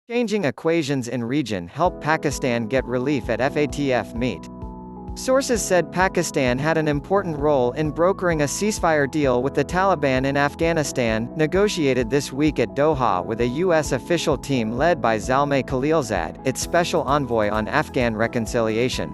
Changing equations in region help Pakistan get relief at FATF meet. Sources said Pakistan had an important role in brokering a ceasefire deal with the Taliban in Afghanistan, negotiated this week at Doha with a U.S. official team led by Zalmay Khalilzad, its special envoy on Afghan reconciliation.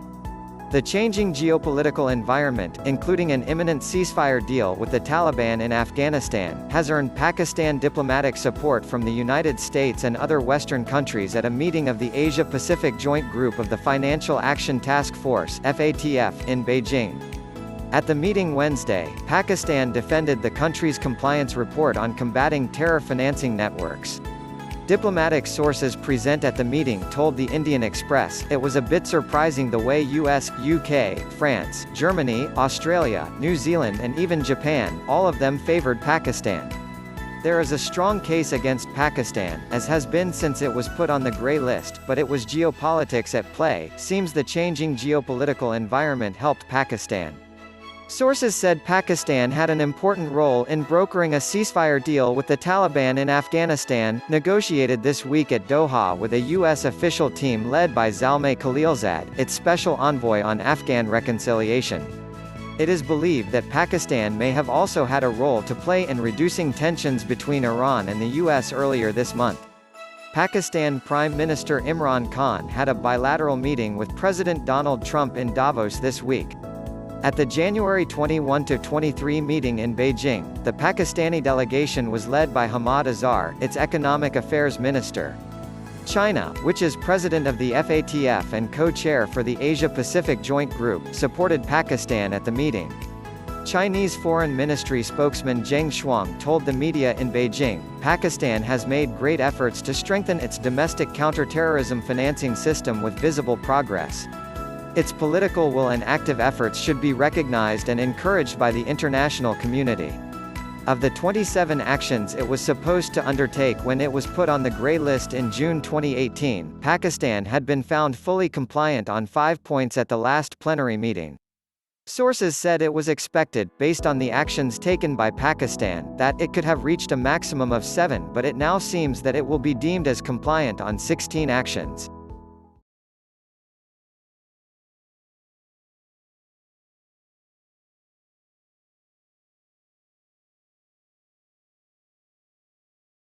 The changing geopolitical environment, including an imminent ceasefire deal with the Taliban in Afghanistan, has earned Pakistan diplomatic support from the United States and other Western countries at a meeting of the Asia-Pacific Joint Group of the Financial Action Task Force (FATF) in Beijing. At the meeting Wednesday, Pakistan defended the country's compliance report on combating terror financing networks. Diplomatic sources present at the meeting told the Indian Express, it was a bit surprising the way US, UK, France, Germany, Australia, New Zealand and even Japan, all of them favored Pakistan. There is a strong case against Pakistan, as has been since it was put on the grey list, but it was geopolitics at play. Seems the changing geopolitical environment helped Pakistan. Sources said Pakistan had an important role in brokering a ceasefire deal with the Taliban in Afghanistan, negotiated this week at Doha with a U.S. official team led by Zalmay Khalilzad, its special envoy on Afghan reconciliation. It is believed that Pakistan may have also had a role to play in reducing tensions between Iran and the U.S. earlier this month. Pakistan Prime Minister Imran Khan had a bilateral meeting with President Donald Trump in Davos this week. At the January 21–23 meeting in Beijing, the Pakistani delegation was led by Hamad Azhar, its economic affairs minister. China, which is president of the FATF and co-chair for the Asia-Pacific Joint Group, supported Pakistan at the meeting. Chinese Foreign Ministry spokesman Zheng Shuang told the media in Beijing, Pakistan has made great efforts to strengthen its domestic counter-terrorism financing system with visible progress. Its political will and active efforts should be recognized and encouraged by the international community. Of the 27 actions it was supposed to undertake when it was put on the grey list in June 2018, Pakistan had been found fully compliant on 5 points at the last plenary meeting. Sources said it was expected, based on the actions taken by Pakistan, that it could have reached a maximum of 7, but it now seems that it will be deemed as compliant on 16 actions.